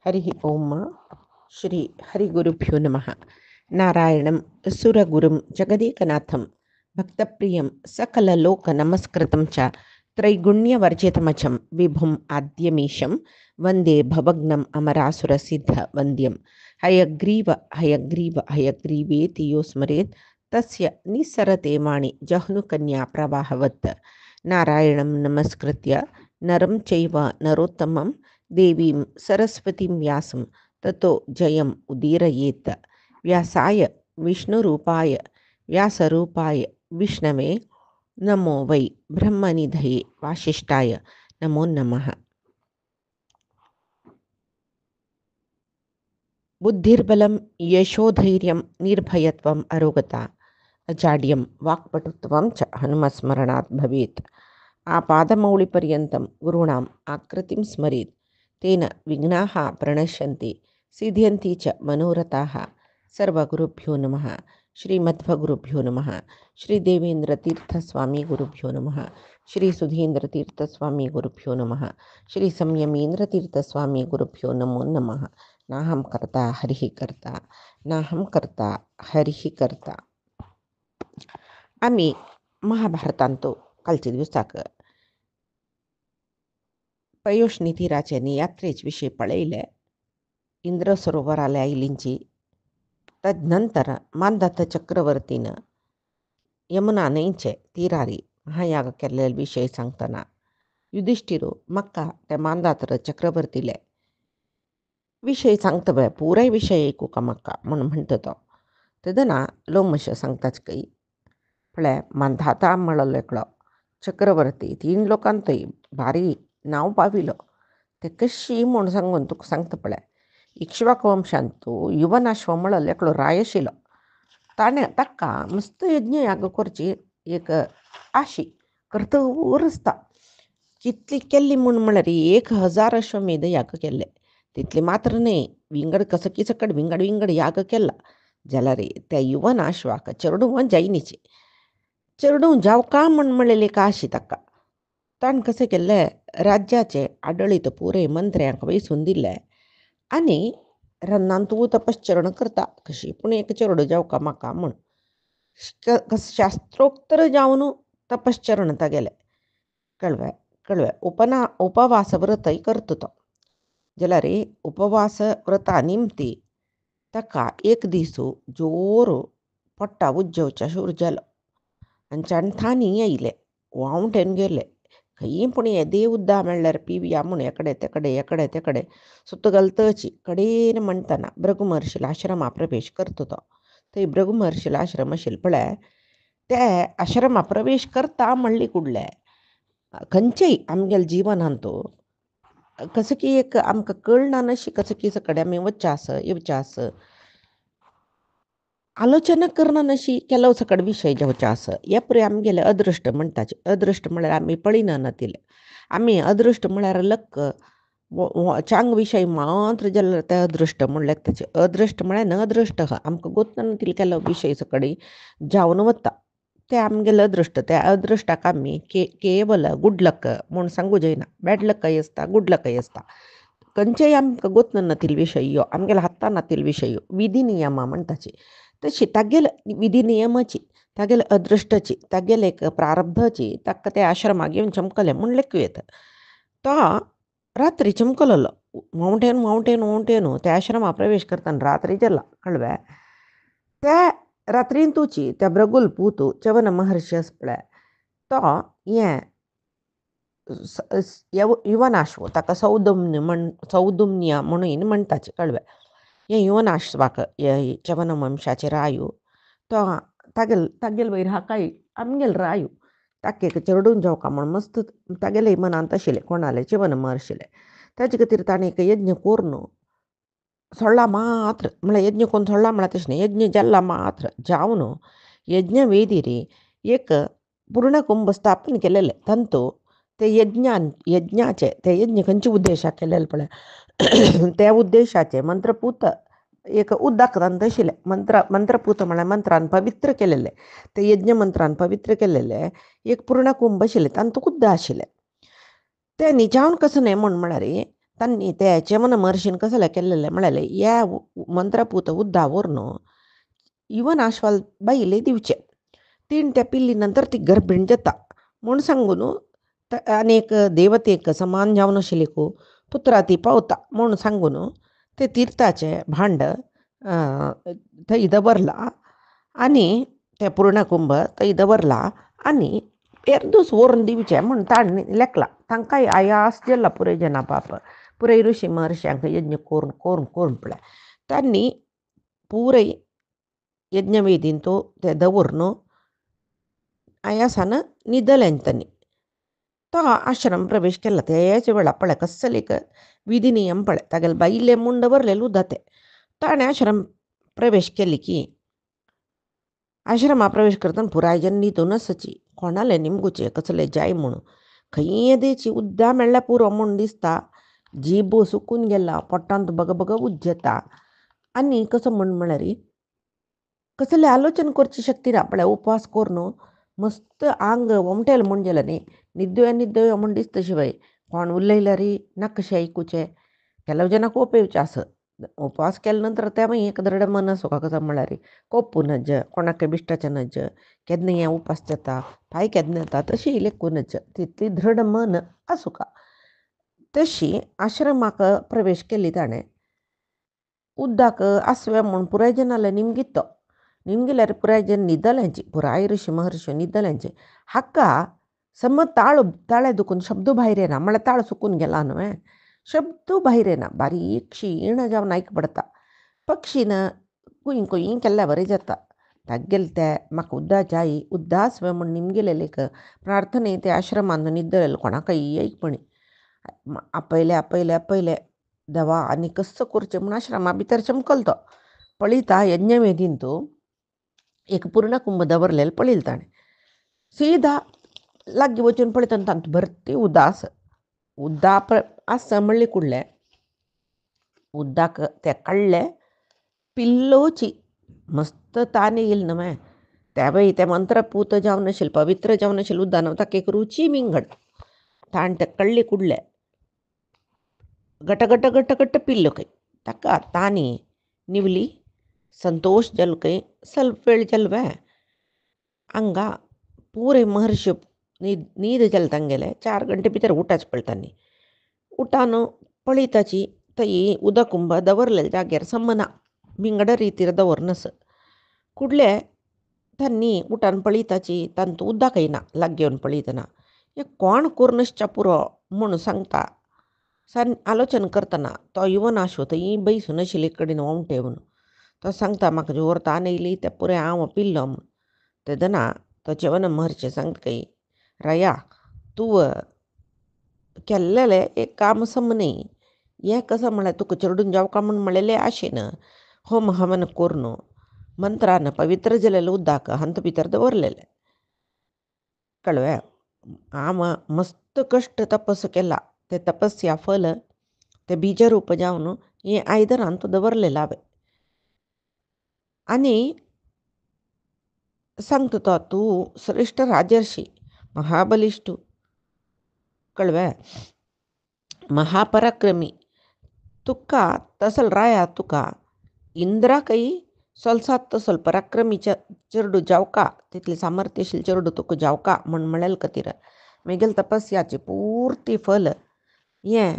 हरिः ओम श्री हरिगुरुभ्यो नमः। नारायणं सुरगुरुं जगदेकनाथं भक्तप्रियं सकललोकनमस्कृतं च त्रैगुण्यवर्जितमचं विभुम् आद्यमीशं वन्दे भवग्नम् अमरासुरसिद्धवन्द्यं। हयग्रीव हयग्रीव हयग्रीवेति यो स्मरेत् तस्य निस्सरते वाणि जह्नुकन्या प्रवाहवत्। नारायणं नमस्कृत्य नरं चैव नरोत्तमं देवीं सरस्वतीं व्यासं ततो जयम् उदीरयेत्। व्यासाय विष्णुरूपाय व्यासरूपाय विष्णवे नमो वै ब्रह्मनिधये वासिष्ठाय नमो नमः। बुद्धिर्बलं यशोधैर्यं निर्भयत्वम् अरोगता अजाड्यं वाक्पटुत्वं च हनुमत्स्मरणात् भवेत्। आपादमौलिपर्यन्तं गुरूणाम् आकृतिं स्मरेत् तेन विघ्नाः प्रणश्यन्ति सिद्ध्यन्ति च मनोरथाः। सर्वगुरुभ्यो नमः। श्रीमध्वगुरुभ्यो नमः। श्रीदेवेन्द्रतीर्थस्वामी गुरुभ्यो नमः। श्रीसुधीन्द्रतीर्थस्वामी गुरुभ्यो नमः। श्रीसंयमीन्द्रतीर्थस्वामी गुरुभ्यो नमो नमः। नाहं कर्ता हरिः कर्ता, नाहं कर्ता हरिः कर्ता. आम्ही महाभारतांतो कालचे दिवसाक पयोष्णी तीराचे यात्रेच विषय पळयले. इंद्र सरोवराला आयलींची तदनंतर मांधाता चक्रवर्तीन यमुना न्हंयचे तीरारी महायाग केल्ले विषय सांगतना युधिष्ठिरो म्हाका ते मांधातर चक्रवर्तीले विषय सांगता पळय पुराय विषय ऐकूका म्हाका म्हणून म्हणटा तो. तेदना लोमश सांगताच काही पळय मांधाता म्हणलो एकलो चक्रवर्ती 3 लोकांतय भारी नांव पाविलो ते कशी म्हूण सांगून तुका सांगता पळय. इक्ष्वाकू वंशांतू युवनाश्व म्हणलो एकलो राय आशिल्लो. ताका मस्त यज्ञ याग करची एक आशी करता उरसता कितली केल्ली म्हूण म्हळ्यार 1000 अश्वमेध याग केल्ले. तितले मात्र न्हय विंगड कसकी सकट विंगड विंगड याग केला जाल्यार त्या युवनाश्वाक चेडूं जायनीचे चेडूं जावका म्हूण म्हणलेली एक आशी ताका. ताणें कशें केल्लें राज्याचे आडळीत पुरे मंत्र्यांक वयसून दिल्ले आनी रन्नान तूं तपश्चरण करता कशी पूण एक चेडूं जावका म्हाका म्हूण शास्त्रोक्त जावन तपश्चरण तागेलें कळ्ळें. उपवास व्रतय करता तो जाल्यार उपवास व्रता निमती ताका एक दीस जोर पोट्टा उज्जवच्या शूर जालो आनी चणथांनी येयले वावटेन गेले खंय पूण हे देव उद्दा म्हणल्यार पिवया म्हूण एकडे तेकडे सुत घालतची कडेन म्हणटना भृगु महर्शीला आश्रमा प्रवेश करता तो. थंय भृगु महर्शीला आश्रम आशिल्लो पळय ते आश्रमा प्रवेश करता म्हणली कुडले खंयचेय आमगेल्या जिवनांतू कसं की एक आमकां कळना नशी कसं की सकडे आमी वचास येवचास आलोचना करना नशी केलो सकड विशय जेवचास हे पळय आमगेले अदृश्ट म्हणटाचे. अदृश्ट म्हळ्यार आमी पळिना नातिले आमी अदृश्ट म्हळ्यार लक चांग विशय मात्र जाल्यार ते अदृश्ट म्हणल्यार ताचे अदृश्ट म्हळ्यार न अदृश्ट आमकां गोत्तना नातिले केलो विशय सकडी जावन वता ते आमगेले अदृश्ट. त्या अदृश्टाक आमी केवल गुड लक म्हूण सांगू जायना. बॅड लकय आसता गुड लकय आसता. खंयचेय आमकां गोत्न नातिल विशय यो आमगेल्या हातान नातिल विशय यो विधी नियमा म्हणटाची तशी तागेल विधी नियमाची तागेले अदृश्टाची तागेले एक प्रारब्धाची ताका ते आश्रमाक येवन चमकले म्हूण लेखू येता. तो रात्री चमकलो मावंटेन त्या आश्रमा प्रवेश करतना रात्री जाला कळ्ळें. त्या रात्रीन तुची त्या भृगुल पूत च्यवन महर्षी आसा पळय तो हें युवनाश्व ताका सौदुम्न्य म्हणून म्हणटाचे कळ्ळें. हे युवनाश्वाक च्यवन वंशाचे रायू तो तागेल वयर हाकाय आमगेल रायू ताका एक चेडूं जावका म्हूण मस्त तागेले मनांत आशिल्लें कोणालें च्यवन महर्शीले. ताजे खातीर ताणें एक यज्ञ कोरून सोडला मात्र म्हळ्यार यज्ञ कोरून सोडला म्हळ्यार तशें न्हय यज्ञ जाल्ला मात्र जावन यज्ञ वेदीर एक पूर्ण कुंभ स्थापन केलेले तंतू ते यज्ञाचे ते यज्ञ खंयचे उद्देशाक केलेले पळय त्या उद्देशाचे मंत्रपूत एक उद्दाक तंत आशिल्ले मंत्रपूत म्हळ्यार मंत्रान पवित्र केलेले ते यज्ञ मंत्रान पवित्र केलेले एक पूर्ण कुंभ आशिल्ले तांतूं उद्दा आशिल्ले ते निजावन कसं न्हय म्हूण म्हळ्यार तांणी ते चेमन महर्षीन कसले केल्लेले म्हळ्याले ह्या मंत्रपूत उद्दावरून इवन आश्वाल बाईले दिवचे तीन त्या पिल्ली नंतर ती गर्भिण जाता म्हूण सांगून अनेक देवतेक समान जावन आशिल्लेको पुत्रा ती पावता म्हूण सांगून ते तीर्थाचे भांड थंय दवरला आनी ते पूर्णकुंभ थंय दवरला आनी एर्दूस व्हरून दिवचे म्हूण ताणें लेखला. तांकांय आयास गेला पुराय जना पाप पुराय ऋषी महर्श्यांक यज्ञ करून करून करून पळय तांणी पुराय यज्ञवेदीन तो ते दवरून आयासान न्हिदलें तांणी तो आश्रम प्रवेश केला. तेच वेळा पळय कसले एक विधी नियम पळय तागेले बाईले म्हूण दवरलेले उदाते ताणें आश्रम प्रवेश केली की आश्रमा प्रवेश करतना पुराय जन न्हिदूनच कोणाले निमगुचे कसले जाय म्हणून खंय येदेची उद्दा मेळ्ळ्यार पुरो म्हूण दिसता. जीब सुकून गेला पोटांत बगबग उज्जता आनी कसो म्हळ्यार कसले आलोचन करची शक्ती ना पळय उपवास करून मस्त आंग ओमटेल म्हूण गेलें न्ही न्हिद्यो म्हूण दिसता शिवाय कोण उलयल्यार नाका ऐकुचे ಕೆಲವು ಜನ ಕೋಪ ವಿಚಾಸ उपवास केल्या नंतर त्या मागीर एक दरड मन आसूं कसो म्हळ्यार कोपूनच कोणाक बिश्टाचे नज केन्ना हें उपास जाता पांय केन्ना येता तशी लेखूनच तितली दृढ मन आसूं का तशी आश्रमाक प्रवेश केली ताणें उद्दाक आसवे म्हूण पुराय जनाले निमगितो निमगिल्यार पुराय जन न्हिदल्यांची पुराय ऋषी महर्षी न्हिदल्यांचे हाका समज ताळे दुखून शब्द भायर येना म्हळ्यार ताळ सुकून गेला न्हय शब्द भायर येना बारीक क्षीण जावन आयकपडटा पक्षीन कुयी कुयी केल्यार बरें जाता तागेले ते म्हाका उद्दा जाय उद्दा आसवे म्हूण निमगेलेले प्रार्थने ते आश्रमान न्हिदलेले कोणाकय ऐकपणी आपयले देवा आनी कसो करचें म्हूण आश्रमा भितर चमकलो तो पळयता यज्ञवेदीन तो एक पूर्ण कुंभ दवरलेलो पळयलो ताणें सीदा लागीं वचून पळयता तांत भरती उदास उद्दा आस म्हणले कुडले उद्दाक ते काडले पिल्लोची मस्त तान येयली न्हय त्या वेळी ते मंत्रपूत जावन आशिल्ले पवित्र जावन आशिल्ले उद्दा न्हू ताका एक रुची विंगड ताण ते कळ्ळे कुडले गट गट गट गट पिल्लो खंय ताका तानी निवली संतोष जालो खंय ಸ್ವಲ್ಪ वेळ जालो हांगा पुरे महर्षी न्हीद जालें तांगेले 4 गंटे भितर उठाच पळतानी उठान पळयताची थंय उदकुंभ दवरलेले जाग्यार समना विंगड रितीर दवरनस कुडले तांणी उठान पळयताची तांत उदक येना लाग घेवन पळयतना हें कोण करूनश्चा पुरो म्हूण सांगता आलोचन करतना तो युवन आशू थंय बैसून आशिल्ले कडेन ओमटेवन तो सांगता म्हाका जोर तान येयली ते पुरे हांव पिल्लो म्हूण तेदना तो चेवन महर्षी सांगता खंय राया तूं केल्लेले एक काम समनी हें कसं म्हळ्यार तुका चेडून जेवका म्हूण म्हळेलें आशेन होम हवन करून मंत्रान पवित्र जालेले उदक हंत भितर दवरलेले कळ्ळें हांव मस्त कश्ट तपस केला ते तपस्या फल ते बीजरूप जावन हें आयदनांत दवरलेलें हांवें आनी सांगता तो तूं श्रेश्ठ राजर्षी महाबलिश्टू कळ्ळें महापराक्रमी तुका तसल राया तुका इंद्राकय सोलसात तसल पराक्रमीच्या चेडू जावका तितले सामर्थ्यशील चेडू तुका जावका म्हूण म्हळेलें खातीर म्हगेले तपस्याचें पुर्ती फल हें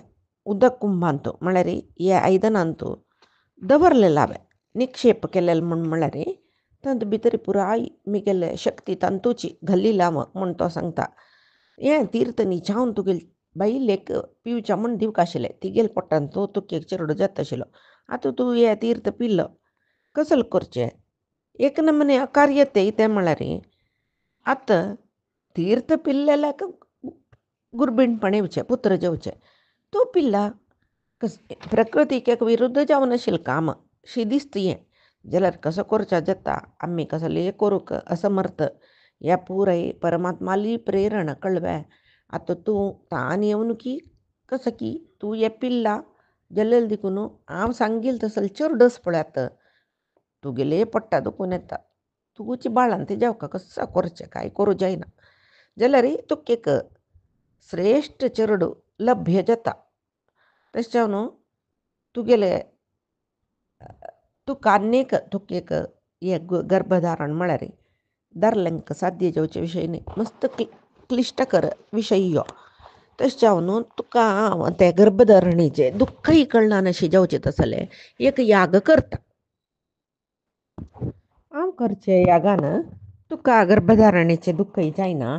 उदक कुंभांत म्हळ्यार हे आयदनांत दवरलेलें हांवें निक्षेप केलेलें म्हळ्यार तांत भितर पुराय म्हगेले शक्ती तांतूची घालिल्ली हांव म्हूण तो सांगता हें तीर्थ न्हिचावन तुगेले बायलेक पिवच्या म्हूण दिवका आशिल्लें तिगेले पोटांत तो तुकेक चेडू जाता आशिल्लो आतां तूं हें तीर्थ पिल्लो कसले करचें एक नमने अकार्य तें म्हळ्यार आतां तीर्थ पिल्लेल्याक गुरबीणपण येवचें पुत्र जेवचें तूं पिल्ला प्रकृतीक एक विरुद्ध जावन आशिल्लें काम शी दिसता हें जाल्यार कसो करचें जाता आमी कसले करूंक असमर्थ ह्या पुराय परमात्माली प्रेरण कळ्ळें आतां तूं तान येवन की कसं की तूं हे पिल्ला जाल्यार देखून हांव सांगील तसले चेडूस पळयात तुगेले पडटा दुखून येता तुगेची बाळान ते जेवका कसो करचें कांय करूं जायना जाल्यार तुका एक श्रेश्ठ चेडू लभ्य जाता तशें न्हू तुगेले तुका आनीक एक हे गर्भधारण म्हळ्यार दादल्यांक साध्य जावचे विशयी न्ही मस्त क्लिश्टकर विशय हो. तशें जावन न्हू तुका हांव ते गर्भधारणेचे दुख्खय कळना अशें जावचें तसलें एक याग करता. हांव करचे यागान तुका गर्भधारणेचें दुख्खय जायना.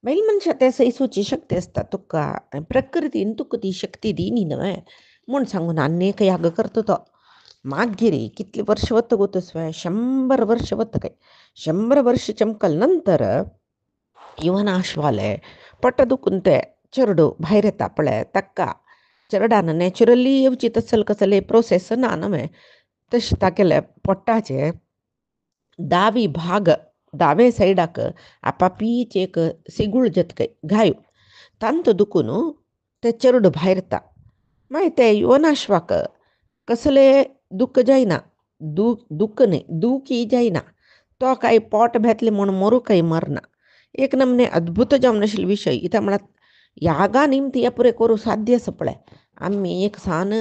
बैल मनशां ते सैसूची शक्ती आसता तुका प्रकृतीन तुका ती शक्ती दी न्ही न्हय म्हूण सांगून आनीक याग करता तो. मागीर कितलीं वर्ष वता गो तसवें 100 वर्ष वता काय. 100 वर्ष चमकल नंतर ಇವನಾಶ್ವಾಲೆ ಪಟ್ಟ ದುಕ್ಕುಂತೆ ಚರಡು ಭಾಯ್ರೆತ ಪಳೆ ತಕ್ಕ चरडान नॅचरली येवची तसल कसले प्रोसेस ना नवे तशें तागेले पोट्टाचे दावी भाग दावे सायडाक आपापीच एक सिगूळ जतकय घायो तांत दुखून ते चरड भायर येता. मागीर ते युवनाश्वाक कसले दुख्ख जायना दुख्ख न्ही दुखी जायना. तो काय पोट भेतले म्हूण मरू काय मरना. एक नमने अद्भुत जावन आशिल्लो विशय कित्याक म्हळ्यार यागा निमत हे पुरे करूं साध्य आसा पळय. आमी एक सान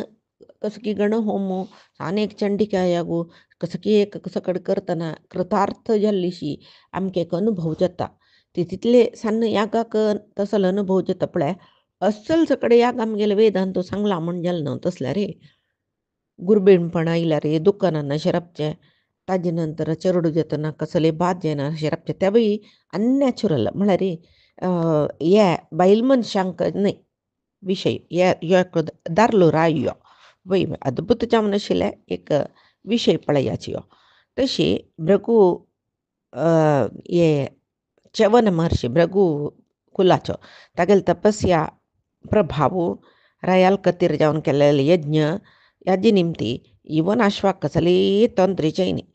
कसकी गण होमो सान एक चंडिका यागो कसकी एक सकड करतना कृतार्थ जाल्लीशी आमकां एक अनुभव जाता. तितले सान यागाक तसलो अनुभव जाता पळय. अस्सल सकड याग आमगेले वेदांत सांगला म्हण जालें न्हू तसल्या रे. गुरबेणपण आयल्यार दुकानान अशें राबचें. ताजे नंतर चरड जेतना कसले बाद जायना अशें राबचें ते बी अननॅचरल म्हळ्यार हे बायल मनशांक न्ही विशय हे दारलो राय यो वय अद्भुत जावन आशिल्ले एक विशय पळयाची हो. तशी भृगू हे च्यवन महर्षी भृगू कुलाचो तागेले तपस्या प्रभाव रायाल खातीर जावन केल्ले यज्ञ हाजे निमती युवनाश्वाक कसली तंत्रीचेय न्ही.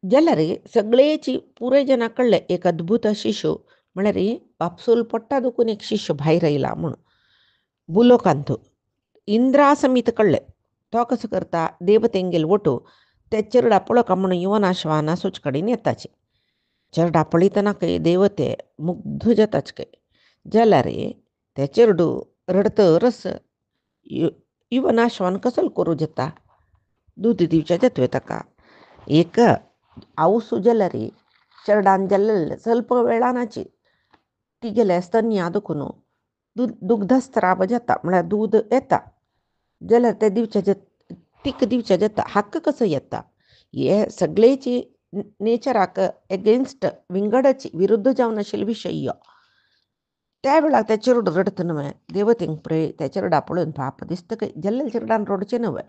जाल्यार सगळेची पुराय जना कळ्ळें एक अद्भुत शिशू म्हळ्यार बापसूल पोट्टा दुखून एक शिशू भायर आयला म्हूण. बुलोकांत इंद्रा समीत कळ्ळें. तो कसो करता देवतेंगेल वटू ते चरडा पळोवका म्हूण युवनाश्वान सोच कडेन येताचे. चरडा पळयतना खंय देवते मुग्ध जाताच खंय. जाल्यार ते चेडू रडतरच युवनाश्वान कसलो करूं जाता. दूद दिवचें जातवें ताका. एक आवसू जाल्यार चरडान जाल्ले ಸ್ವಲ್ಪ वेळानाची तिगेले स्तन्या दुखून दुग्धस्त्राव जाता म्हळ्यार दूद येता. जाल्यार ते दिवचें तीक दिवचें जाता. हक्क कसो येता. हे सगळेची नेचराक एगेन्स्ट विंगडची विरुद्ध जावन आशिल्लो विशय हो. त्या वेळार ते चेडूं रडता न्हय देवतेंक पळय ते चेडा पळोवन पाप दिसता खंय. जाल्यार चेडडान रडचें न्हय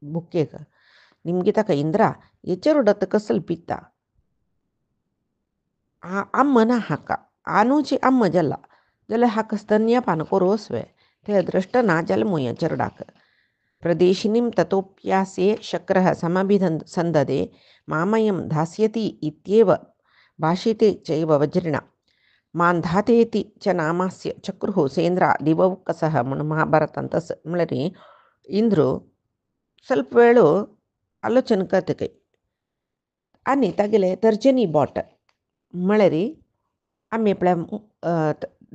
बुक्केक. निमगे ताका इंद्रा हे चेडूं आतां कसलो पिता. अम्म ना हाका आनूची अम्म जाला जाल्यार हाका स्तन्यपान कोरोसवे ते दृश्ट ना जालें मुया चेडडाक. प्रदेशिनीं ततोप्यास्ये शक्रः समभिसन्ददे मामयं धास्यति इत्येव भाषिते चैव वज्रिणा मांधातेति च नामास्य चक्रुः सेंद्रा दिवौकसः म्हूण महाभारतांत म्हळ्यार इंद्रू ಸ್ವಲ್ಪ वेळ आलोचना करता खंय. आनी तागेले तर्जनी बोट म्हळ्यार आमी आपल्या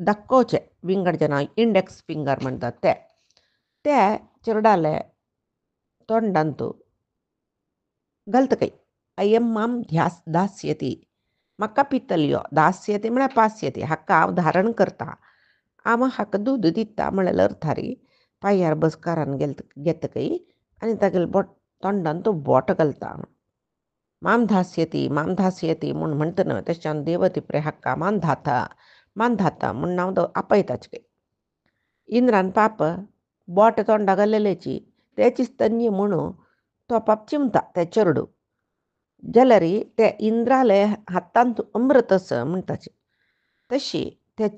दाखोवचे विंगड जना इंडेक्स फिंगर म्हणटात ते चेडडाले तोंडांत घालता खंय. अयं माम दास्यति म्हाका पितल्यो दास्यति म्हळ्यार पास्यति हाका हांव धारण करता. हांव हाका दूद दिता म्हळ्यार अर्थारी पांयार बसकारान घेता खंय आनी तागेले तोंडांत बोट घालता. माम धास्यति म्हूण म्हणटा न्हय तशें देवते पळय हाका मान धाता म्हूण नांव आपयताच खंय. इंद्रान पाप बोट तोंडा घालेलेची तेची स्तन्य म्हणून तो पाप चिमता ते चेडूं. जाल्यार ते इंद्राले हातांत अमृत आसा म्हणटाचे. तशी ते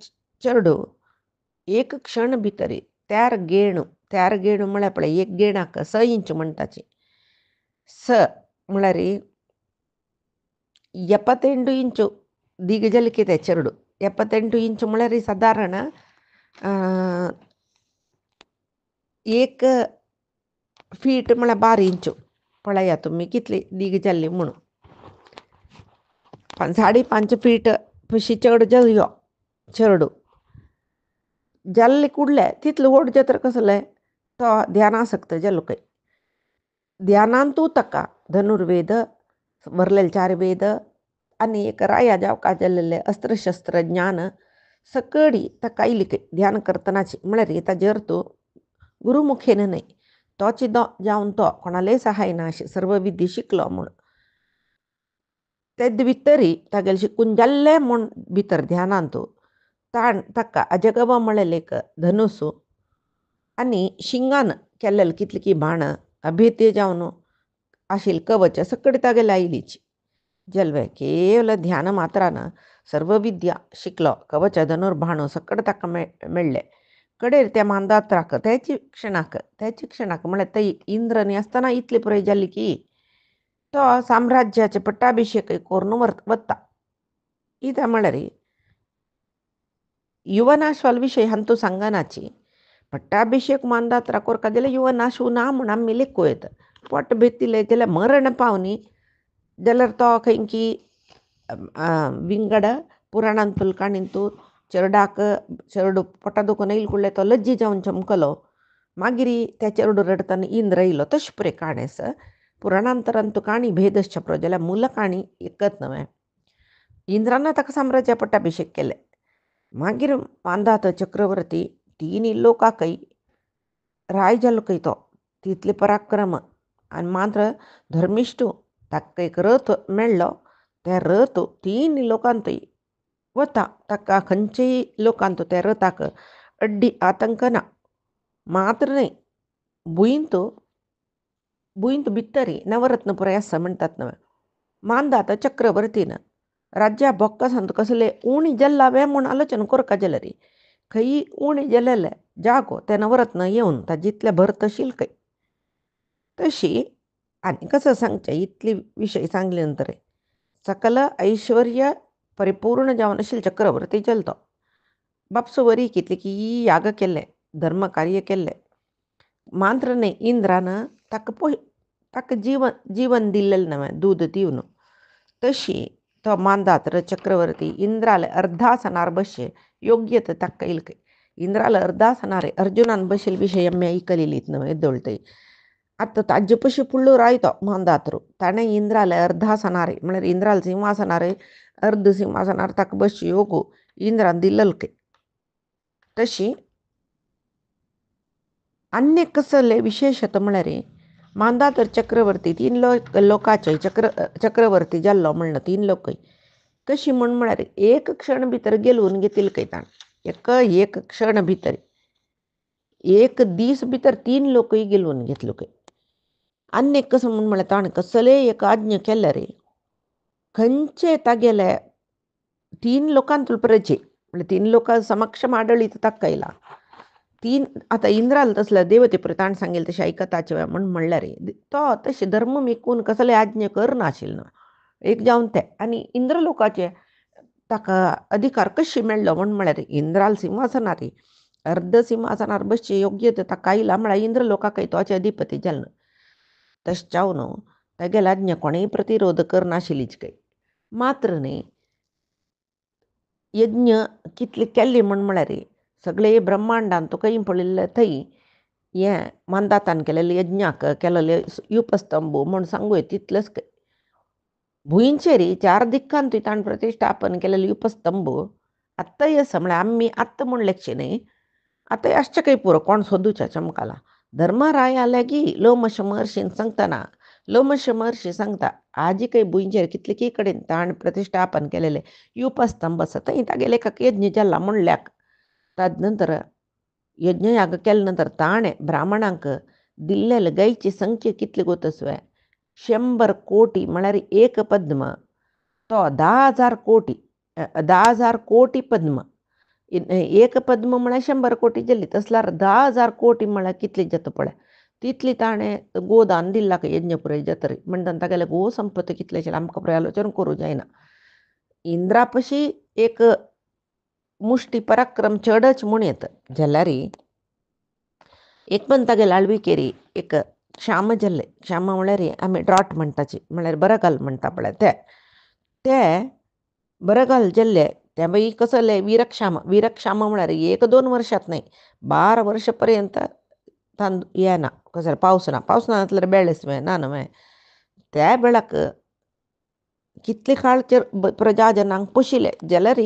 चेडूं एक क्षण भितर त्यार गेणू म्हळ्यार पळय एक गेणाक 6 इंच म्हणटाचे. 6 म्हळ्यार 78 इंचು दिगजलिके ते चेडूं. 78 इंचು म्हळ्यार साधारण 1 फीट म्हळ्यार 12 इंचು पळया तुमी कितली दिग जाल्ली म्हणून. 5.5 फीट पशी चड जाल्लो चेडूं जाल्ले कुडले तितलो व्हड जातर कसले तो ध्यानासक्त जालो खंय. ध्यानांतू ताका धनुर्वेद, वरलेले 4 वेद आनी एक राया जावका जाल्लेले अस्त्रशस्त्र ज्ञान सकळी ताका आयली खंय ध्यान करतनाची. म्हळ्यार ताजे अर्थ गुरुमुखेन न्हय, तो चिदो जावन तो कोणालेय सहाय ना अशें सर्व विद्या शिकलो म्हूण. तेद भितरी तागेलें शिकून जाल्लें म्हूण भितर ध्यानांत ताका अजगवा म्हळेलें एक धनुसू आनी शिंगान केल्लेलें कितलीं बाण अभेद्य जावन आशिल्लें कवच सकळी तागेलें आयलीच. जल्वे केवल ध्यान मात्रान सर्व विद्या शिकलो. कवच धनुर्बाणू सकट ताका मेळ्ळे. कडेर त्या मांदात्राक त्याची क्षणाक म्हळ्यार थंय इंद्र न्ही आसतना इतली पुराय जाली की तो साम्राज्याचे पट्टाभिषेक करून वता. कित्याक म्हळ्यार युवनाश्वाल विशय हांतू सांगनाची. पट्टाभिषेक मांदात्रा कोरका जाल्यार युवनाश ना म्हूण आमी लेखूं पोट बेतिले जाल्यार मरण पावनी जाल्यार तो खंयकी विंगड पुराणांतूल काणींतू चेडू पोटा दुखून येयले कुडले तो लज्जी जावन चमकलो. मागीर त्या चेडू रडतना इंद्र येयलो. तशें पुरे काणेस पुराणांतरांतू काणी भेद छापलो जाल्यार मूल काणी एकच न्हय. इंद्रान ताका साम्राज्या पट्टाभिषेक केले. मागीर मांदात चक्रवर्ती 3 लोकांकय राय जालो खंय तो. तितले पराक्रम आनी मात्र धर्मिश्टू ताका एक रथ मेळ्ळो. त्या रथ 3 लोकांतय वता. ताका खंयच्याय लोकांत त्या रथाक अड्डी आतंक ना. मात्र न्हय भुंयत भितरी नवरत्न पुराय आसा म्हणटात न्हय. मांदात चक्रवर्तीन राज्या बोक्कसांत कसले उणी जल्लावे म्हूण आलोचना कोरका जाल्यार खंय उणी जाल्लेले जागो ते नवरत्न येवन ता जितले भर तशील खंय. तशी आनी कसं सांगचें इतली विशय सांगले नंतर सकल ऐश्वर्य परिपूर्ण जावन आशिल्लो चक्रवर्ती जालो तो. बापसो वरी कितले की याग केले, धर्म कार्य केले. मात्र न्हय इंद्रान ताका जीवन दिल्लेलें न्हय दूद दिवन. तशी तो मांदात्र चक्रवर्ती इंद्राले अर्धासनार बसचे योग्यता ताका येयली खंय. इंद्राला अर्धासनार अर्जुनान बसयले विशय आमी आयकलेलीत न्हय येदोळतय. आतां ताजे पशी फुडलो राय तो मांदात्रू ताणें इंद्राले अर्धासनार म्हळ्यार इंद्राल सिंहासनार अर्ध सिंहासनार ताका बसचे योगू इंद्रान दिल्लेलो खंय. तशी अन्य कसले विशेषता म्हळ्यार मांदातर चक्रवर्ती 3 लोकांचे चक्रवर्ती जाल्लो म्हणलं 3 लोक कशी म्हळ्यार एक क्षण भितर गेलून घेतिल्ले खंय ताणें. एक क्षण भितर एक दीस भितर 3 लोकय गेलून घेतलो खंय. अन्य कसं म्हळ्यार ताणें कसले एक आज्ञा केल्यार खंयचे तागेले 3 लोकांतूल प्रजे म्हणजे 3 लोकां समक्ष आडळीत ताका येयला. 3 आतां इंद्राल तसले देवते पुरो ताणें सांगिल्लें तशें आयकताचे म्हूण म्हणल्यार तो तशें धर्म मेकून कसले आज्ञा करनाशिल्लो एक जावन ते. आनी इंद्रलोकाचे ताका अधिकार कशी मेळ्ळो म्हळ्यार इंद्राल सिंहासनार अर्ध सिंहासनार बसचे योग्यता ताका आयला म्हळ्यार इंद्रलोकाकय तोचे अधिपती जालो. तशें जावन तागेले आज्ञा कोणेय प्रतिरोध करनाशिल्लीच खंय. मात्र न्हय यज्ञ कितले केल्ले म्हळ्यार सगळे ब्रह्मांडांत तुका पळयल्ले थंय हें मांदातान केलेले यज्ञाक केलेले युपस्तंभ म्हूण सांगूय तितलेच खंय. भुंयचेर 4 दिक्कांतूय ताणें प्रतिश्ठापन केलेले युपस्तंभ आत्ताय आसा म्हळ्यार आमी आत्तां म्हूण लेखचे न्हय. आतां आसचे खंय पुरो कोण सोदूचे चमकाला. धर्मराया लेगी लोमश महर्शीन सांगतना लोमश महर्शी सांगता आजी खंय भुंयचेर कितले कडेन ताणें प्रतिश्ठापन केलेले युपस्तंभ आसा थंय तागेले एक यज्ञ जाल्ला म्हणल्याक. ताजे नंतर यज्ञयाग केले नंतर ताणें ब्राह्मणांक दिल्लेले गायची संख्या कितली गोतसवे 100 कोटी म्हळ्यार एक पद्म तो 10,000 कोटी पद्म. एक पद्म म्हळ्यार 100 कोटी जाली तसल्यार 10,000 कोटी म्हळ्यार कितली जाता पळय. तितली ताणें गोदान दिल्ला यज्ञ पुराय जातरी म्हणटना तागेले गो संपत्ती कितले आशिल्ले आमकां पुराय आलोचना करूं जायना. इंद्रा पशी एक मुष्टी पराक्रम चडच म्हूण येता जाल्यार एक पण तागेले आळविकेरी एक क्षाम जाल्ले. क्षाम म्हळ्यार आमी ड्रॉट म्हणटाची म्हळ्यार बरगाल म्हणटा पळय ते बरगाल जाल्ले ते मागीर कसले वीरक्षाम म्हळ्यार 1-2 वर्षांत न्हय 12 वर्सां पर्यंत येना कसर पावस ना जाल्यार बेळेस ना न्हय त्या बेळाक कितले काळ प्रजा जनांक पोशिले जाल्यार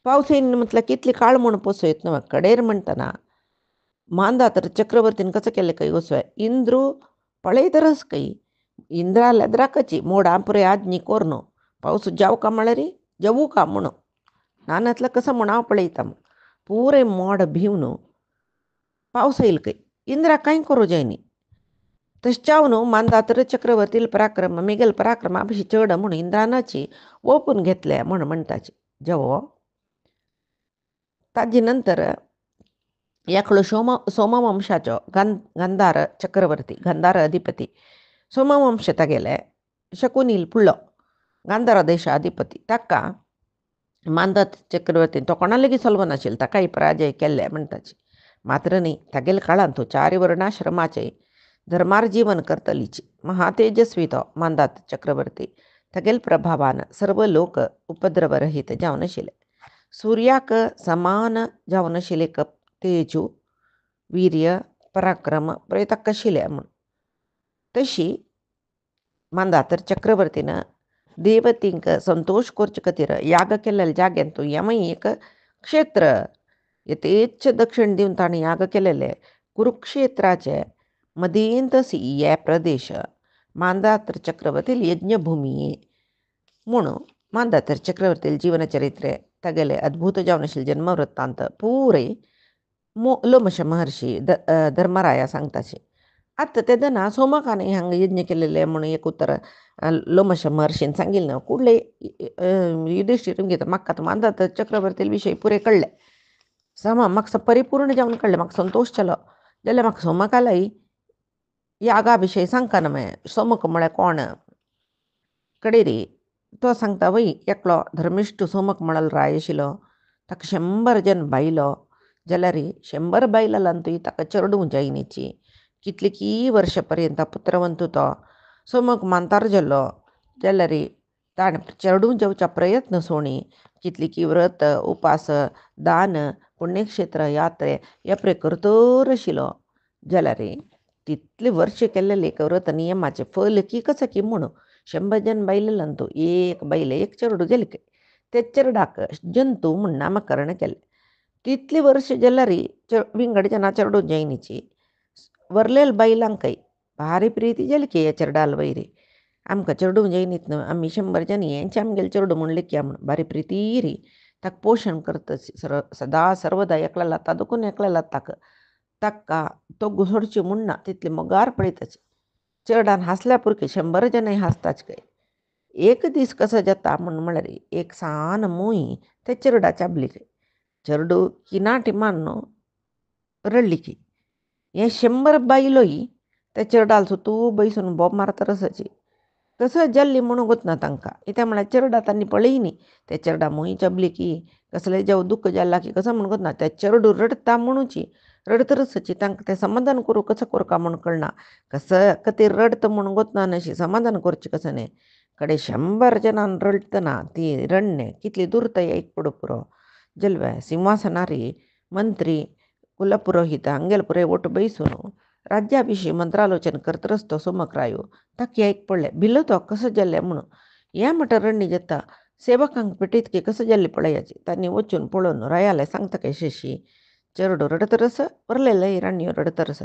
पावस येयना म्हटल्यार कितले काळ म्हूण पोसयत न्हय कडेर म्हणटना मांदातर चक्रवर्तीन कसं केलें कई वसवाय इंद्रू पळयतरच कई इंद्रा लेद्राकची मोडा पुरे आज्ञी कोरनो पावस जाव का म्हळ्यार जवू का म्हणू नानातलं कसं म्हूण हांव पळयता पुरे मोड भिवन पावस येयल कई इंद्रा कांय करूं जायनी तश्चावन मांदातर चक्रवर्तील पराक्रम मिगेल पराक्रमा भशी चड म्हूण इंद्रानाची ओपून घेतले म्हूण म्हणटाची जेवो ताजे नंतर एकलो सोमवंशाचो गंधार चक्रवर्ती गंधार अधिपती सोमवंश तेगेले शकुनील पुळ्ळो गांधार देशा अधिपती ताका मांदत चक्रवर्तीन तो कोणा लेगीत चलवो नाशिल्लो ताकाय पराजय केल्ले म्हणटाची मात्र न्ही तागेले काळांत तो 4 वर्णाश्रमाचे धर्मार जीवन करतलीची महातेजस्वी तो मांदात चक्रवर्ती तागेले प्रभावान सर्व लोक उपद्रव रहित जावन आशिल्ले सूर्याक समान जावन आशिल्ले तेजू वीर्य पराक्रम प्रयताक आशिल्ले म्हूण तशी मांदातर चक्रवर्तीन देवतींक संतोष करचे खातीर याग केलेल्या जाग्यान तो यमय एक क्षेत्र यथेच्छ दक्षिण दिवन ताणें याग केलेले कुरुक्षेत्राचे मदींतस हे प्रदेश मांदातर चक्रवर्ती यज्ञभूमी म्हणून मांदातर चक्रवर्ती जीवनचरित्रे तागेले अद्भुत जावन आशिल्ले जन्मवृत्तांत पुरे लोमश महर्षी धर्मराया सांगताचे आतां तेदना सोमकाने हांगा यज्ञ केलेले म्हणून एक उत्तर लोमश महर्षीन सांगिल्लें कुडले युधिष्ठीर घेता म्हाका मांदातर चक्रवर्ती विशयी पुरे कळ्ळे म्हाका परिपूर्ण जावन कळ्ळें म्हाका संतोष जालो जाल्यार म्हाका सोमकालाय यागा विशयी सांगता न्हय सोमक म्हळ्यार कोण कडेरी तो सांगता वय एकलो धर्मिश्ट सोमक म्हणल राय आशिल्लो ताका 100 जन बायलो जाल्यार 100 बायलांतूय ताका चेडूं जायनीची कितलीकी वर्ष पर्यंत पुत्रवंत तो सोमक मांतार जाल्लो जाल्यार ताणें चेडूं जेवच्या प्रयत्न सोणी कितलीकी व्रत उपास दान पुण्यक्षेत्र यात्रे हे करतर आशिल्लो जाल्यार तितले वर्ष केल्लेले एक व्रत नियमाचे फल की कसं की म्हणून 100 जन बायलांतू एक बायले एक चेडूं गेले ते चेडूाक जंतू म्हूण नामकरण केलें तितली वर्ष जाल्यार विंगड जना चेडूं जायनीची वरलेल बायलांकय भारी प्रिती जाली की हे चेडवाल वयरी आमकां चेडूं जायनीत न्हय आमी 100 जन हेंचे आमगेले चेडूं म्हूण लेखया म्हूण भारी प्रिती री ताका पोशण करता सदा सर्वदा एकला लागता दुखून एकला लागता ताका तो घुसडची म्हूण ना तितली मोगार पळयताची चेडान हांसल्या पुरके 100 जनाय हांसताच काय एक दीस कसो जाता म्हळ्यार एक सान मोई ते चेडा चाबली काय चेडूं किनाटी न्हू रडली की हे 100 बायलोय त्या चेडाल सुतू बैसून बोब मारता रसाची कसं जल्ली म्हणून गोतना तांकां कित्याक म्हळ्यार चेडा तांणी पळयनी ते चेडा मोई चाबली की कसले जेव दुख्ख जाल्ला की कसं म्हणून गोतना त्या चेडूं रडता म्हणूची रडतरसाची तांकां तें समाधान करूं कसं करता म्हूण कळना कसं खातीर रडता म्हणून गोतना अशी समाधान करचें कसं न्ही कडे 100 जनान रडतना ती रडणे कितली दुर्तय एक पडू पुरो जल्वे सिंहासनारी मंत्री कुलपुरोहित हांगेल पुरे ओट बैसून राज्याभिषयी मंत्रालोचन करतरच तो सोमक रायो ताका एक पडले भिल्लो तो कसं जाल्लें म्हणून हें म्हणटा रडणी जाता सेवकांक पेटयत की कसं जाल्ली पळयाची तांणी वचून पळोवन रायाले सांगता काय शिशी चेडूं रडतरस वरलेले राणयो रडतरस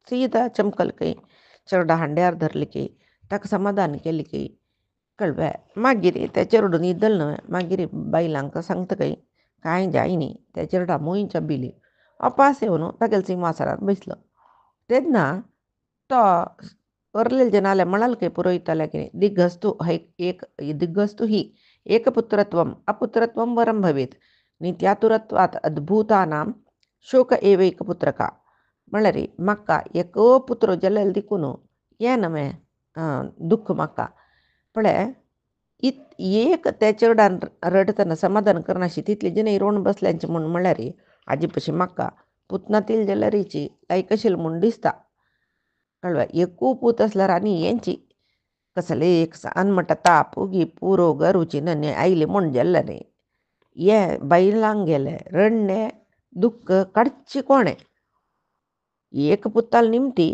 सीदा चमकल की चेडा हांड्यार धरली की ताका समाधान केली की कळवे मागीर त्या चेडूं न्हिदल न्हय मागीर बायलांक सांगता काय कांय जायनी त्या चेडा मोईच्या बिली अपास येवन तागेले सिंहासनार बसलो तेन्ना तो वरलेले जनाले म्हणाल की पुरोहिताले की दिग्गस्तु ही एकपुत्रत्वम अपुत्रत्वम वरम भवेत नित्यातुरत्वात अद्भुतानां शोक एवैकपुत्रका म्हळ्यार म्हाका एको पुत्र जल्लेलो देखून हें न्हय दुख्ख म्हाका पळय एक त्या चेडान रडतना समाधान करनाशी तितली जनाय रोवन बसल्यांचे म्हूण म्हळ्यार हाजे पशी म्हाका पुतनातील जाल्यारीची लायक आशिल्ली म्हूण दिसता कळवा एकू पूत आसल्यार आनी हेंची कसले एक सान म्हणटा ताप उगी पुरो गरुची नन्हे आयली म्हूण जाल्ले न्ही हे बायलांक गेले रडणे दुख्ख काडची कोणें एक पुत्ताल निमती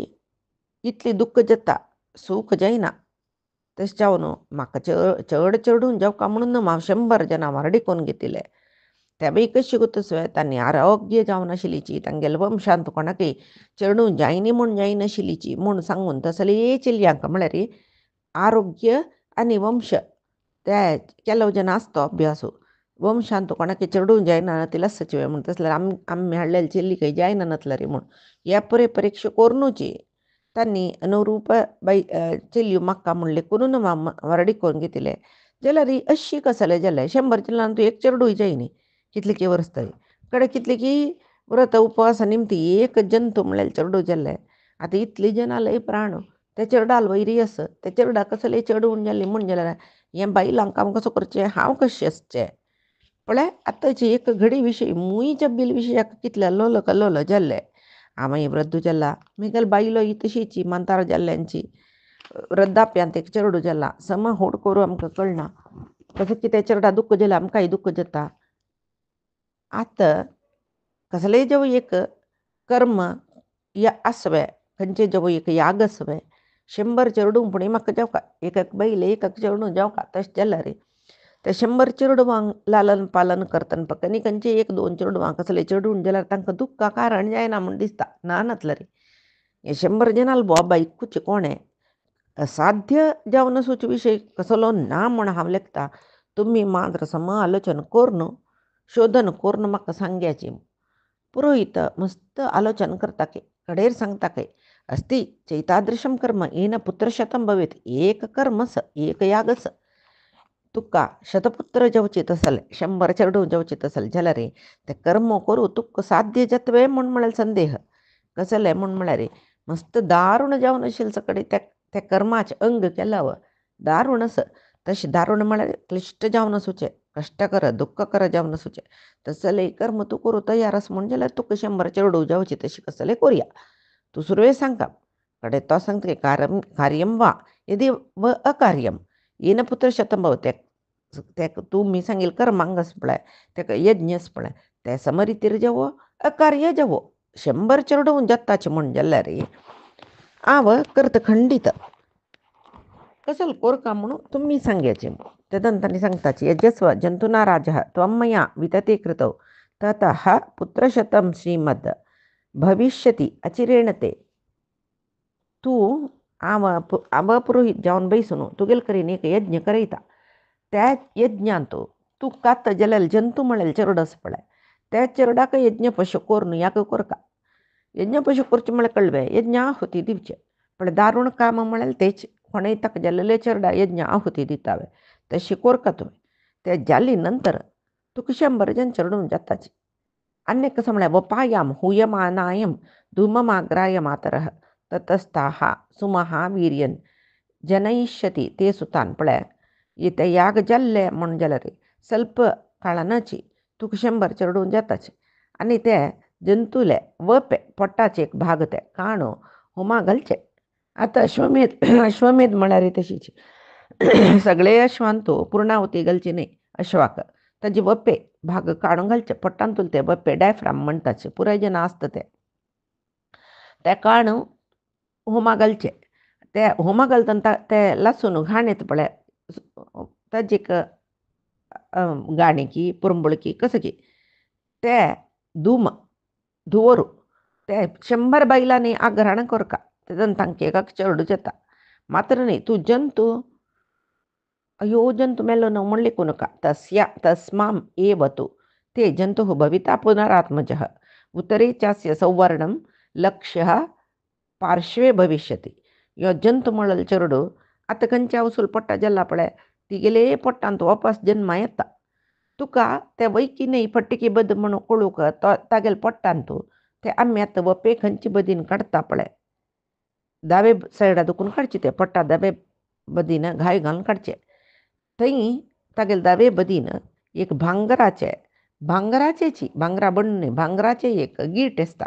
इतली दुःख जाता सूख जायना तशें जावन म्हाका चड चडून जेवका म्हणून हांव 100 जनावरां वारडिकोन घेतिले. तेबी कशी गोतसोय तांणी आरोग्य जावनाशिल्लीची तांगेले वंशांत कोणाकय चडूं जायनी म्हूण जायनाशिल्लीची म्हूण सांगून तसले चलयांक म्हळ्यार आरोग्य आनी वंश ते केलो जे नासतो अभ्यासू वंशांत कोणाक चडूं जायना तिलासचे म्हूण तसले आमी हाडलेले चेल्लीकय जायना नतले रे म्हूण हे परीक्षा कोरनूची तांणी अनुरूप बाई चेल्यो म्हाका म्हणले करून वारडिकोन घेतिले जाल्यार अशी कसले जाले 100 चिल्लान तूं एक चेडूय जायनी कितले वर्स तरी कडे कितले की व्रत उपवास निमती एक जंतू म्हळ्यार चेडूं जाल्ले आतां इतली जनालय प्राण ते चेडाल वैरी आस ते चेडा कसले चडून जाल्ली म्हूण जाल्यार हें बायलांक आमकां कसो करचें हांव कशें आसचें पळय आतांची एक घडी विशीं मुई जब्बील विशयाक कितले लोल जाल्ले हांव वृद्ध जाल्ला म्हगेल बायलो ही तशीची मंतार जाल्ल्यांची वृद्धाप्यांत एक चेडूं जाला सम होड करूं आमकां कळना तशें कितें चेडा दुख्ख जालें आमकांय दुख्ख जाता आतां कसलेय जेव एक कर्म या आसवे खंयचे जेव एक याग आसवे 100 चेडूं पुणी म्हाका जेवका एक बैल एक चेडूं जेवका तशें जाल्यार ते 100 चेडवांक लालन पालन करतना पक्कनी खंयचे एक 2 चेडवां कसले चेडूं जाल्यार तांकां दुख्खा कारण जायना म्हूण दिसता ना नतले रे हे 100 जनाल बोबा इकूचे कोणे असाध्य जावनसूचे विशय कसलो ना म्हूण हांव लेखता तुमी मात्र सम आलोचन कोरून शोधन करून म्हाका सांग्याची पुरोहित मस्त आलोचन करता की कडेर सांगता की अस्ति चैतादृशं कर्म येन पुत्रशतं भवेत् एक कर्मस एक यागस तुका शतपुत्र जेवचीत असल 100 चेडूं जेवचीत असल जाल्यार ते कर्म करूं तुका साध्य जातवे म्हूण म्हळ्यार संदेह कसले म्हूण म्हळ्यार मस्त दारूण जावन आशिल्ले सकडी त्या कर्माचे अंग केलाव दारूण आस तशें दारूण म्हळ्यार क्लिश्ट जावन आसूचें कष्टकर दुःखकर जावन आसूचें तसले कर्म तूं करूं तयार आस म्हूण जाल्यार तुका 100 चेडूं जेवची तशी कसले करुया तूं सुरवे सांगता कडेन तो सांगता कार्यम वा यदि व अकार्यम येन पुत्र शतं भवते ते तुमी सांगील कर्मांगस पळय ताका यज्ञस पळय ते समरितीर जेवो अकार्य जेवो 100 चेडूं जाताचे म्हूण जाल्यार हांव करता खंडीत कसल कोरका म्हणून तुमी सांग्याचे तदंतांनी सांगताची यजस्व जंतुना राजा त्वमया वितते कृतौ ततः पुत्रशतं श्रीमद भविष्यति अचिरेण ते तूं हांव पुरोहित जावन बैसून तुगेल करीन एक यज्ञ करयता त्या यज्ञांत तूं कात जाल्यार जंतू म्हळ्यार चेडूस पळय त्या चेडाक यज्ञ पशु कोरून याग कोरका यज्ञ पशु करचे म्हळ्यार कळवे यज्ञ आहुती दिवचे पण दारूण काम म्हळ्यार तेच कोणेय ताका जाल्लेले चेडा यज्ञ आहुती दितावे तशी कोरका तुवें ते जाल्ली नंतर तुका 100 जन चेडूं जाताची अन्य कसं म्हळ्यार वपायाम हुयमानायम धूममाग्राय मातरः ततस्ताः सुमहा वीर्यन जनयिष्यति ते सुतान पळय इथे याग जाल्ले म्हूण जाल्यार ಸ್ವಲ್ಪ काळानाची तुका 100 चेडूं जाताचे आनी ते जंतुले वपे पोट्टाचे एक भाग ते काणू होमा घालचे आतां अश्वमेध म्हळ्यार तशीच सगळे अश्वांतू पूर्णावती घालची न्ही अश्वाक ताजे वपे भाग काडून घालचे पोट्टांतूल ते वपे डायफ्राम म्हणटाचे पुराय जन आसता ते काणू होमा घालचे ते होमा घालतना ते लसूण घाण येता पळय ताजेक गाणेकी पुरंबुळकी कसकी ते धुवरू ते 100 बायलांनी आग्राण कोरका तेदन तांकां एकाक चेडूं जाता मात्र न्ही तूं जंतू अयो जंतू मेलो न्हू म्हण लिखूं नाका तस्माम एव तु ते जंतुः भविता पुनरात्मजः उत्तरे चास्य सौवर्णं लक्ष्य पार्श्वे भविष्यति यो जंतू म्हळ्यार चेडूं आतां खंयच्या वसूल पोट्टा जाल्ला पळय तिगेले पोट्टांत वापस जन्मा येता तुका ते वैकी न्ही फट्टिकी बद म्हणून कळूक तागेले पोट्टांत ते आमी आतां वपे खंयचे बदीन काडटा पळय दावे सायडा दुखून काडचे ते पोट्टा दावे बदीन घाय घालून काडचे थंय तागेले दावे बदीन एक भांगराचेची भांगरा बंड न्ही भांगराचे एक गीट आसता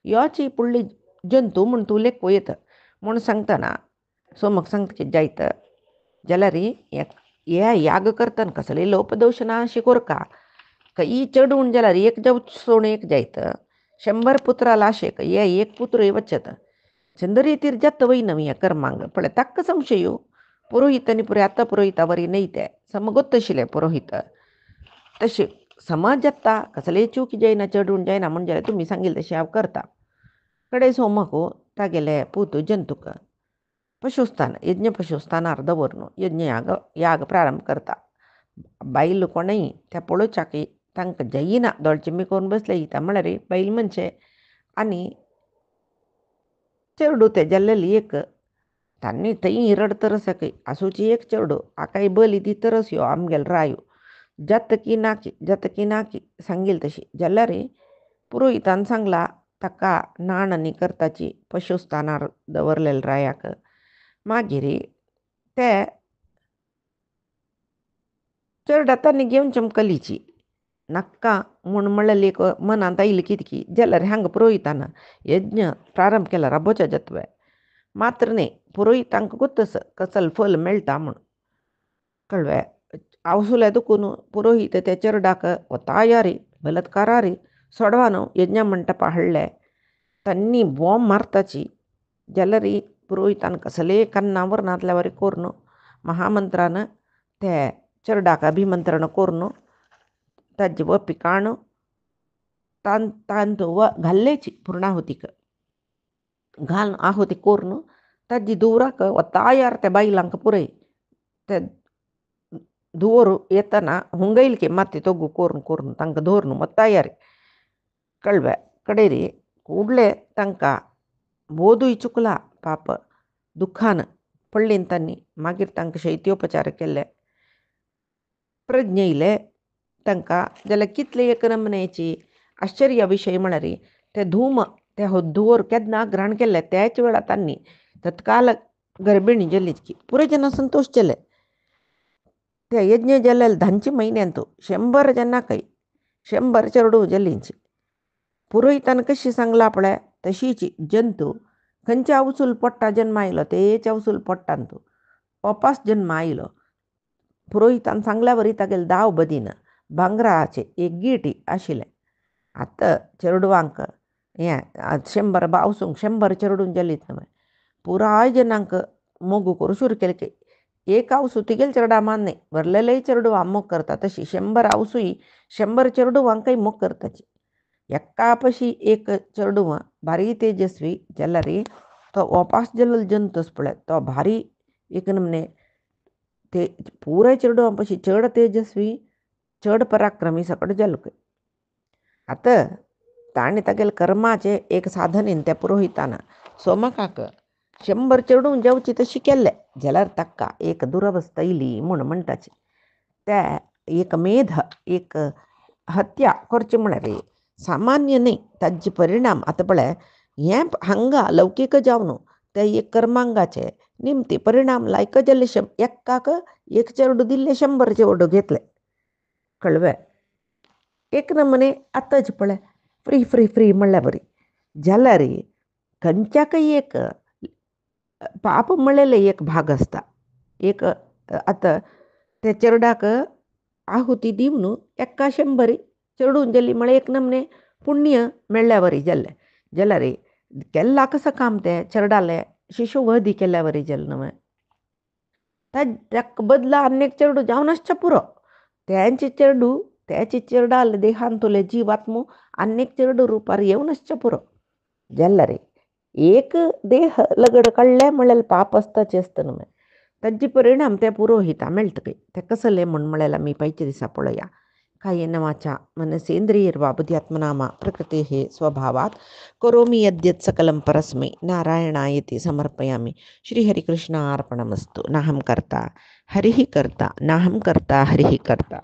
योची पुडली जंतू म्हूण तूं लेखूं येता म्हूण सांगतना सो म्हाका सांगता की जायत जाल्यार हे याग करतना कसले लोपदोश ना अशी कोरका खंयी चड उण जाल्यार एक जावं सोड एक जायत 100 पुत्राला शेक ये एक पुत्र वच्चत चंदरी तीर्जात वै नवी कर्मांग पण तक्क संशयू पुरोहितनी पुरे आता पुरोहितावरी नैते समगोत्तशिले पुरोहित तसे समाजात कसले चूक जायना चढून जायना म्हणजे तुम्ही सांगेल तसे हांव करता कडे सोमको तागेले पूत जंतुक पशुस्थान यज्ञ पशुस्थानार दवरनो यज्ञ याग प्रारंभ करता बाईल कोणही त्या पळोवच्याकी तांकां जायना दोळचिमी करून बसले इता म्हळ्यार बाईल म्हणजे आनी चेडू ते जाल्लेली एक तांणी थंय रडतरस आसूची एक चेडू आकाय बली दी तरस यो आमगेल रायो जतकी नाकी सांगेल तशी जाल्यार पुरोहितान सांगला ताका नाण आनी करताची पशुस्थानार दवरलेले रायाक मागीर ते चेडा तांणी घेवन चमकलीची नक्का म्हूण म्हणलेली एक मनांत आयली कितकी जाल्यार हांगा पुरोहितान यज्ञ प्रारंभ केला राबोच्या जत्वे मात्र न्ही पुरोहितांक गुत्तस कसल फल मेळटा म्हूण कळ्ळें आवसुले दुखून पुरोहीत ते चेरडाक तायारी बलात्कारारी सोडवानो यज्ञ मंटपा हाडले तांणी बॉम्ब मारताची जाल्यार पुरोहितान कसले कन्नावरणांतल्या वरी कोरून महामंत्रान ते चेरडाक अभिमंत्रण कोरून ताजे वपी काण तांत घाल्लेची पूर्णाहुतीक घालून आहुती कोरून ताजी दुवराक तायार त्या बायलांक पुरय ते धुवोर येतना हुंगैल की माती तोगू कोरून तांकां धोरून मग तयारी कळवे कडेरी कुडले तांकां बोधूय चुकला पाप दुखान पडलीन तांणी मागीर तांकां शैत्योपचार केले प्रज्ञ येयले तांकां जाल्यार कितले एक नमनेची आश्चर्य विशय म्हळ्यार ते धूम ते धुवोर केन्ना ग्रहण केले त्याच वेळा तांणी तत्काल गर्भिणी जल्लीची पुरे जन संतोष केले त्या यज्ञ जाल्लेले धांची म्हयन्यांतू 100 जनाकय 100 चेडू जल्लींची पुरोहितान कशी सांगला पळय तशीची जंतू खंयच्या अवसूल पोट्टा जन्म आयलो तेच अवसूल पोट्टांतू ओपास जन्म आयलो पुरोहितान सांगल्या वरी तागेले दाव बदीन भांगराचे एक गिटी आशिल्ले आतां चेडवांक हें 100 बावसूंक 100 चेडून जल्लीत न्हय पुराय जनांक मोगू करूं सुरू केले की एक आवसू तिगेल चेडा मान्ने भरलेले चेडू मोग करता तशी 100 आवसूय 100 चेडूवांकय मोग करताची एक्का पशी एक चेडू भारी तेजस्वी जाल्यार तो ओपास जाल्लो जंतूस पळय तो भारी एक नमने ते पुराय चेडू पशी चड तेजस्वी चड पराक्रमी सकट जालो आतां ताणें तागेले कर्माचें एक साधन त्या पुरोहितान सोमकाक 100 चेडूं जेवची तशी केल्ले जाल्यार ताका एक दुरवस्था येयली म्हूण म्हणटाची ते एक मेध एक हत्या करची म्हळ्यार सामान्य न्ही ताजे परिणाम आतां पळय हें हांगा लौकीक जावन ते एक कर्मांगाचे निमती परिणाम लायक जाल्ले एक्काक एक चेडू दिल्ले 100 चेडू घेतले कळ्ळें एक नमने आतांच पळय फ्री म्हणल्यार बरी जाल्यार खंयच्याकय एक पाप म्हणलेले एक भाग आसता एक आतां ते चेडडाक आहुती दिवन एक्का 100 चेडून जाली म्हळ्यार एक नमने पुण्य मेळ्ळ्या वरी जाल्ले जाल्यार केल्ला कसं काम ते चेडडाले शिशुवधी केल्या वरी जालें न्हय ताका बदला आनेक चेडू जावनासचे पुरो तेंचे चेडू त्याचे चेडडाले देहांतुले जीवात्मो आनेक चेडू रुपार येवनासचे पुरो जाल्यार एक देह लगड काडले म्हळ्यार पाप आसताचे आसता न्हय ताजे परिणाम ते पुरोहिता मेळटके ते कसले म्हूण म्हळ्यार आमी पयच्या दिसा पळया कायेन वाचा मनसेंद्रियर्वा बुद्ध्यात्मनामा प्रकृतेः स्वभावात् करोमि यद्यत् सकलं परस्मै नारायणायेति समर्पयामि श्रीहरिकृष्णार्पणमस्तु नाहं कर्ता हरिः कर्ता नाहं कर्ता हरिः कर्ता।